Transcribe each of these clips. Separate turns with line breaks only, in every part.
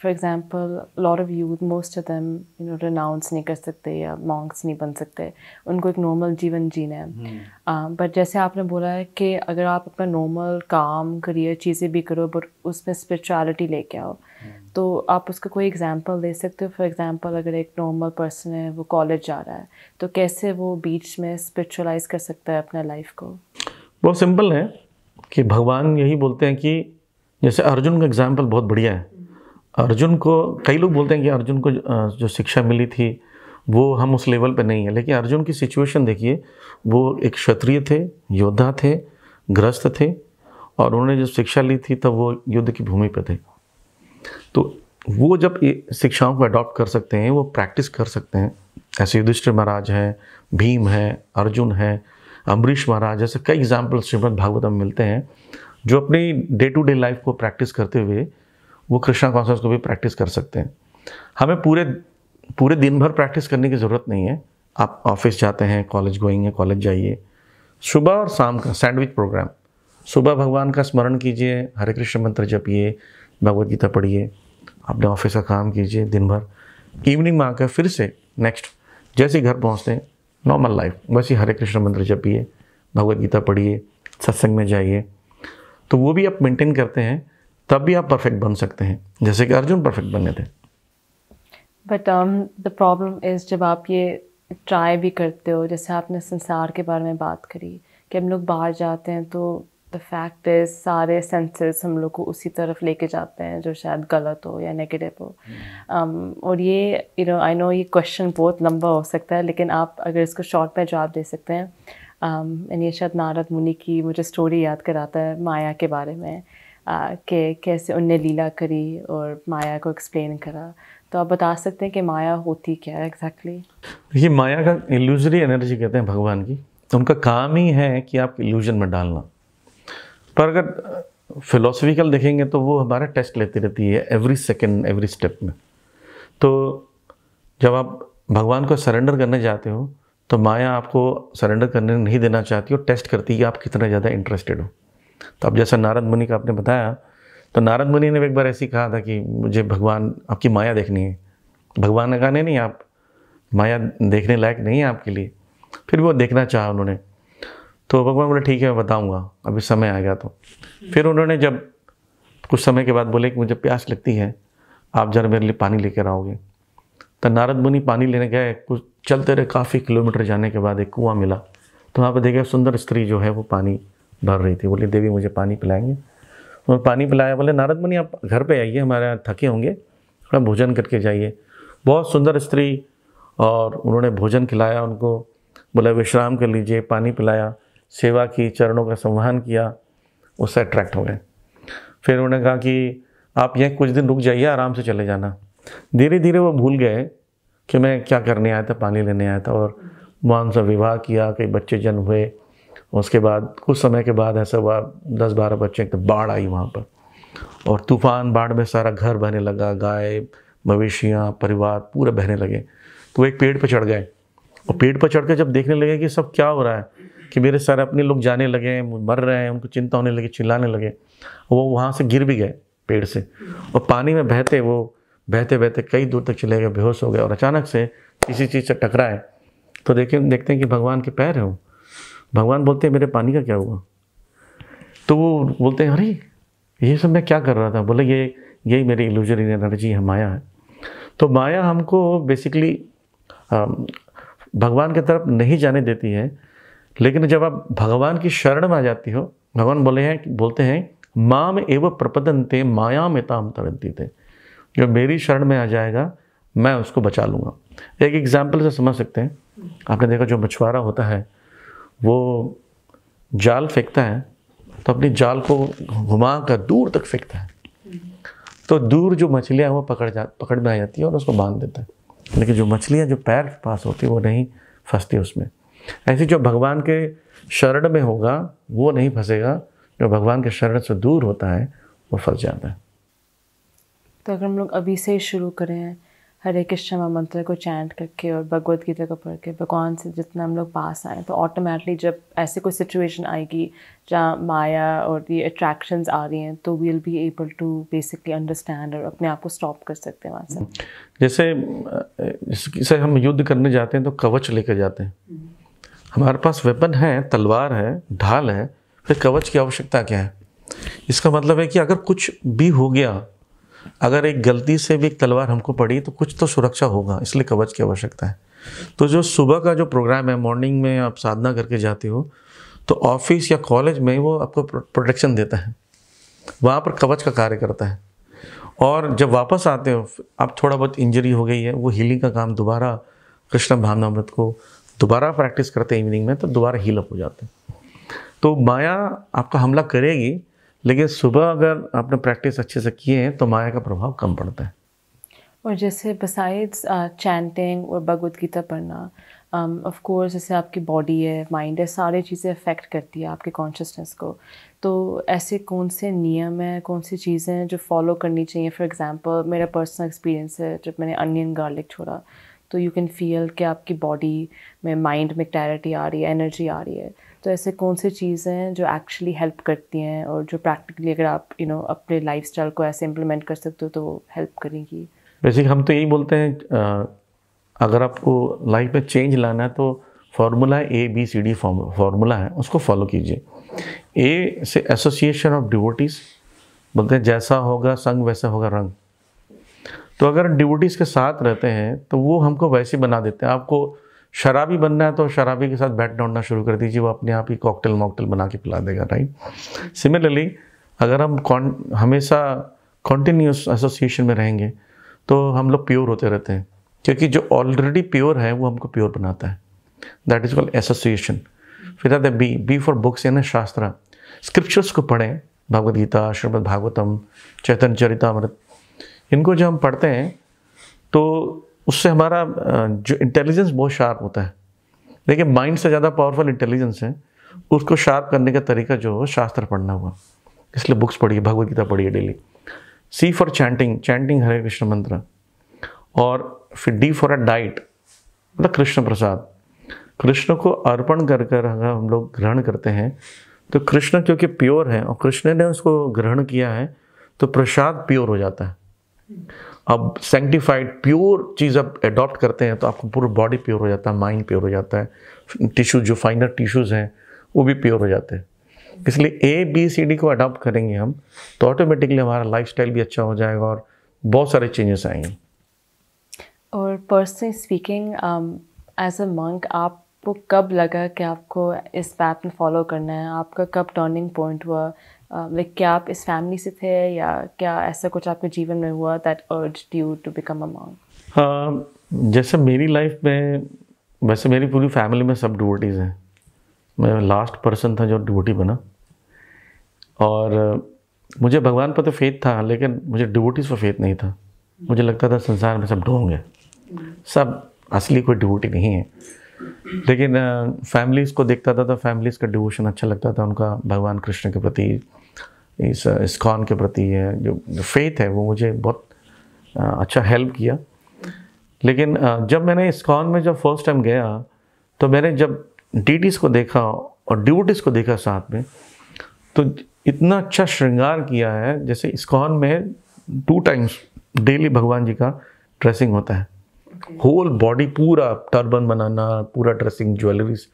For example lot of youth, most of them renounce नहीं कर सकते या मॉन्क्स नहीं बन सकते, उनको एक नॉर्मल जीवन जीना है। बट जैसे आपने बोला है कि अगर आप अपना नॉर्मल काम करियर चीज़ें भी करो बट उसमें स्पिरिचुअलिटी लेके आओ, तो आप उसका कोई एग्जांपल दे सकते हो? फॉर एग्जांपल अगर एक नॉर्मल पर्सन है, वो कॉलेज जा रहा है, तो कैसे वो बीच में स्पिरिचुअलाइज कर सकता है अपने लाइफ को?
बहुत सिंपल है कि भगवान यही बोलते हैं कि जैसे अर्जुन का एग्जाम्पल बहुत बढ़िया है। अर्जुन को कई लोग बोलते हैं कि अर्जुन को जो शिक्षा मिली थी वो हम उस लेवल पे नहीं है, लेकिन अर्जुन की सिचुएशन देखिए, वो एक क्षत्रिय थे, योद्धा थे, ग्रस्त थे, और उन्होंने जब शिक्षा ली थी तब वो युद्ध की भूमि पे थे। तो वो जब शिक्षाओं को अडॉप्ट कर सकते हैं, वो प्रैक्टिस कर सकते हैं, ऐसे युधिष्ठिर महाराज हैं, भीम है, अर्जुन है, अम्बरीश महाराज, जैसे कई एग्जाम्पल्स श्रीमद् भागवतम में मिलते हैं, जो अपनी डे टू डे लाइफ को प्रैक्टिस करते हुए वो कृष्णा कॉन्शियस को भी प्रैक्टिस कर सकते हैं। हमें पूरे दिन भर प्रैक्टिस करने की ज़रूरत नहीं है। आप ऑफिस जाते हैं, कॉलेज गोइंग है, कॉलेज जाइए, सुबह और शाम का सैंडविच प्रोग्राम, सुबह भगवान का स्मरण कीजिए, हरे कृष्ण मंत्र जपिए, भगवद गीता पढ़िए, अपने ऑफिस का काम कीजिए दिन भर, इवनिंग में आकर फिर से नेक्स्ट जैसे ही घर पहुँचते हैं नॉर्मल लाइफ, वैसे हरे कृष्ण मंत्र जपिए, भगवद गीता पढ़िए, सत्संग में जाइए, तो वो भी आप मेंटेन करते हैं, तब भी आप परफेक्ट बन सकते हैं, जैसे कि अर्जुन परफेक्ट बने थे।
बट द प्रॉब्लम इज़ जब आप ये ट्राई भी करते हो, जैसे आपने संसार के बारे में बात करी कि हम लोग बाहर जाते हैं तो द फैक्ट इज़ सारे सेंसेस हम लोग को उसी तरफ लेके जाते हैं जो शायद गलत हो या नेगेटिव हो। और ये आई नो ये क्वेश्चन बहुत लंबा हो सकता है, लेकिन आप अगर इसको शॉर्ट में जवाब दे सकते हैं। एंड ये शायद नारद मुनि की मुझे स्टोरी याद कराता है माया के बारे में, कि कैसे उनने लीला करी और माया को एक्सप्लेन करा। तो आप बता सकते हैं कि माया होती क्या है एग्जैक्टली?
देखिए, माया का इल्यूजरी एनर्जी कहते हैं भगवान की, तो उनका काम ही है कि आप इल्यूजन में डालना। पर अगर फिलोसफिकल देखेंगे तो वो हमारा टेस्ट लेती रहती है एवरी सेकेंड एवरी स्टेप में। तो जब आप भगवान को सरेंडर करने जाते हो तो माया आपको सरेंडर करने नहीं देना चाहती हो, टेस्ट करती है कि आप कितना ज़्यादा इंटरेस्टेड हो। तो अब जैसा नारद मुनि का आपने बताया, तो नारद मुनि ने एक बार ऐसे ही कहा था कि मुझे भगवान आपकी माया देखनी है। भगवान ने कहा नहीं, आप माया देखने लायक नहीं है आपके लिए। फिर भी वो देखना चाहा उन्होंने, तो भगवान बोले ठीक है मैं बताऊँगा, अभी समय आएगा। तो फिर उन्होंने जब कुछ समय के बाद बोले कि मुझे प्यास लगती है, आप जरा मेरे लिए पानी लेकर आओगे। तो नारद मुनि पानी लेने गए, कुछ चलते रहे, काफ़ी किलोमीटर जाने के बाद एक कुआं मिला, तो वहाँ पर देखा सुंदर स्त्री जो है वो पानी भर रही थी। बोले देवी मुझे पानी पिलाएंगे? उन्होंने पानी पिलाया। बोले नारद मुनि आप घर पे आइए, हमारे यहाँ थके होंगे, थोड़ा भोजन करके जाइए। बहुत सुंदर स्त्री, और उन्होंने भोजन खिलाया उनको, बोला विश्राम कर लीजिए, पानी पिलाया, सेवा की, चरणों का संवहन किया, उससे अट्रैक्ट हो गए। फिर उन्होंने कहा कि आप यहाँ कुछ दिन रुक जाइए, आराम से चले जाना। धीरे धीरे वो भूल गए कि मैं क्या करने आया था, पानी लेने आया था, और वहाँ उनसे विवाह किया, कई बच्चे जन्म हुए। उसके बाद कुछ समय के बाद ऐसा हुआ 10-12 बच्चे, एक तो बाढ़ आई वहाँ पर, और तूफान, बाढ़ में सारा घर बहने लगा, गाय मवेशियाँ परिवार पूरे बहने लगे। तो वो एक पेड़ पर चढ़ गए, और पेड़ पर चढ़ कर जब देखने लगे कि सब क्या हो रहा है, कि मेरे सारे अपने लोग जाने लगे, मर रहे हैं, उनको चिंता होने लगी, चिल्लाने लगे। वो वहाँ से गिर भी गए पेड़ से, और पानी में बहते वो बहते बहते कई दूर तक चले गए, बेहोश हो गए। और अचानक से किसी चीज़ से टकराए तो देखते हैं कि भगवान के पैर हैं वो। भगवान बोलते हैं मेरे पानी का क्या हुआ? तो वो बोलते हैं अरे ये सब मैं क्या कर रहा था? बोले यही मेरी इल्यूजरी एनर्जी है, माया है। तो माया हमको बेसिकली भगवान की तरफ नहीं जाने देती है, लेकिन जब आप भगवान की शरण में आ जाती हो, भगवान बोलते हैं माम एव प्रपदन्ते मायाम एताम तरन्ति थे, जो मेरी शरण में आ जाएगा मैं उसको बचा लूँगा। एक एग्जाम्पल से समझ सकते हैं, आपने देखा जो मछुआरा होता है वो जाल फेंकता है तो अपनी जाल को घुमा कर दूर तक फेंकता है, तो दूर जो मछलियाँ वो पकड़ में आ जाती है और उसको बांध देता है, लेकिन जो मछलियाँ जो पैर के पास होती है वो नहीं फंसती उसमें। ऐसे जो भगवान के शरण में होगा वो नहीं फंसेगा, जो भगवान के शरण से दूर होता है वो फंस जाता है।
तो अगर हम लोग अभी से शुरू करें हरे कृष्ण मंत्र को चैंट करके और भगवत गीता को पढ़ के भगवान से जितना हम लोग पास आए, तो ऑटोमेटिकली जब ऐसे कोई सिचुएशन आएगी जहाँ माया और ये अट्रैक्शंस आ रही हैं, तो we will be able to basically understand और अपने आप को स्टॉप कर सकते हैं वहाँ से।
जैसे हम युद्ध करने जाते हैं तो कवच लेकर जाते हैं। हमारे पास वेपन है, तलवार है, ढाल है, फिर कवच की आवश्यकता क्या है? इसका मतलब है कि अगर कुछ भी हो गया, अगर एक गलती से भी एक तलवार हमको पड़ी तो कुछ तो सुरक्षा होगा, इसलिए कवच की आवश्यकता है। तो जो सुबह का जो प्रोग्राम है, मॉर्निंग में आप साधना करके जाते हो, तो ऑफिस या कॉलेज में वो आपको प्रोटेक्शन देता है, वहाँ पर कवच का कार्य करता है। और जब वापस आते हो, आप थोड़ा बहुत इंजरी हो गई है, वो हीलिंग का काम दोबारा कृष्ण भावनामृत को दोबारा प्रैक्टिस करते हैं इवनिंग में, तो दोबारा हील अप हो जाते हैं। तो माया आपका हमला करेगी, लेकिन सुबह अगर आपने प्रैक्टिस अच्छे से किए हैं तो माया का प्रभाव कम पड़ता है।
और जैसे बिसाइड्स चैंटिंग और भगवत गीता पढ़ना, ऑफ कोर्स जैसे आपकी बॉडी है, माइंड है, सारी चीज़ें अफेक्ट करती है आपके कॉन्शियसनेस को। तो ऐसे कौन से नियम हैं, कौन सी चीज़ें हैं जो फॉलो करनी चाहिए? फॉर एग्जांपल मेरा पर्सनल एक्सपीरियंस है, जब मैंने अनियन गार्लिक छोड़ा तो यू कैन फील कि आपकी बॉडी में, माइंड में क्लैरिटी आ रही है, एनर्जी आ रही है। तो ऐसे कौन सी चीज़ें हैं जो एक्चुअली हेल्प करती हैं और जो प्रैक्टिकली अगर आप अपने लाइफस्टाइल को ऐसे इम्प्लीमेंट कर सकते हो तो वो हेल्प करेंगी?
बेसिक हम तो यही बोलते हैं, अगर आपको लाइफ में चेंज लाना है तो फार्मूला ABCD फार्मूला है, उसको फॉलो कीजिए। ए से एसोसिएशन ऑफ डिवोटीज, बोलते हैं जैसा होगा संग वैसा होगा रंग। तो अगर डिवोटीज के साथ रहते हैं तो वो हमको वैसे बना देते हैं। आपको शराबी बनना है तो शराबी के साथ बैठ दौड़ना शुरू कर दीजिए, वो अपने आप ही कॉकटेल मॉकटेल बना के पिला देगा, राइट। सिमिलरली अगर हम हमेशा कॉन्टिन्यूस एसोसिएशन में रहेंगे तो हम लोग प्योर होते रहते हैं, क्योंकि जो ऑलरेडी प्योर है वो हमको प्योर बनाता है। That is called association. फिर आते बी फॉर बुक्स, यानी शास्त्र, स्क्रिप्चर्स को पढ़ें, भगवद गीता, श्रीमद् भागवतम, चैतन्य चरितामृत। इनको जब हम पढ़ते हैं तो उससे हमारा जो इंटेलिजेंस बहुत शार्प होता है। देखिए माइंड से ज़्यादा पावरफुल इंटेलिजेंस है, उसको शार्प करने का तरीका जो हो शास्त्र पढ़ना हुआ। इसलिए बुक्स पढ़िए, भगवद गीता पढ़िए daily. C for chanting, chanting Hare Krishna मंत्र। और फिर D फॉर अ डाइट, मतलब कृष्ण प्रसाद। कृष्ण को अर्पण कर कर अगर हम लोग ग्रहण करते हैं तो कृष्ण क्योंकि प्योर है और कृष्ण ने उसको ग्रहण किया है तो प्रसाद प्योर हो जाता है। अब सैंक्टिफाइड प्योर चीज़ आप अडॉप्ट करते हैं तो आपको पूरा बॉडी प्योर हो जाता है, माइंड प्योर हो जाता है, टिश्यूज जो फाइनर टिश्यूज़ हैं वो भी प्योर हो जाते हैं। इसलिए ABCD को अडॉप्ट करेंगे हम तो ऑटोमेटिकली हमारा लाइफस्टाइल भी अच्छा हो जाएगा और बहुत सारे चेंजेस आएंगे।
और personally speaking, as a monk आपको कब लगा कि आपको इस पैथ में फॉलो करना है? आपका कब टर्निंग पॉइंट हुआ? लाइक क्या आप इस फैमिली से थे या क्या ऐसा कुछ आपके जीवन में हुआ that urged you to become a monk?
हाँ, जैसे मेरी लाइफ में, वैसे मेरी पूरी फैमिली में सब डिवोटीज हैं। मैं लास्ट पर्सन था जो डिवोटी बना। और मुझे भगवान पर तो फेथ था, लेकिन मुझे डिवोटीज पर फेथ नहीं था। मुझे लगता था संसार में सब ढोंग है, सब असली कोई डिवोटी नहीं है। लेकिन फैमिलीज़ को देखता था तो फैमिलीज़ का डिवोशन अच्छा लगता था, उनका भगवान कृष्ण के प्रति, इस इस्कॉन के प्रति है जो फेथ है वो मुझे बहुत अच्छा हेल्प किया। लेकिन जब मैंने इस्कॉन में जब फर्स्ट टाइम गया तो मैंने जब डीटीज़ को देखा और डिवोटीज़ को देखा साथ में, तो इतना अच्छा श्रृंगार किया है। जैसे इस्कॉन में 2 टाइम्स डेली भगवान जी का ड्रेसिंग होता है, होल बॉडी पूरा टर्बन बनाना, पूरा ड्रेसिंग, ज्वेलरीज।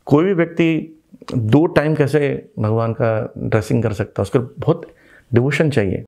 कोई भी व्यक्ति 2 टाइम कैसे भगवान का ड्रेसिंग कर सकता है? उसको बहुत डिवोशन चाहिए।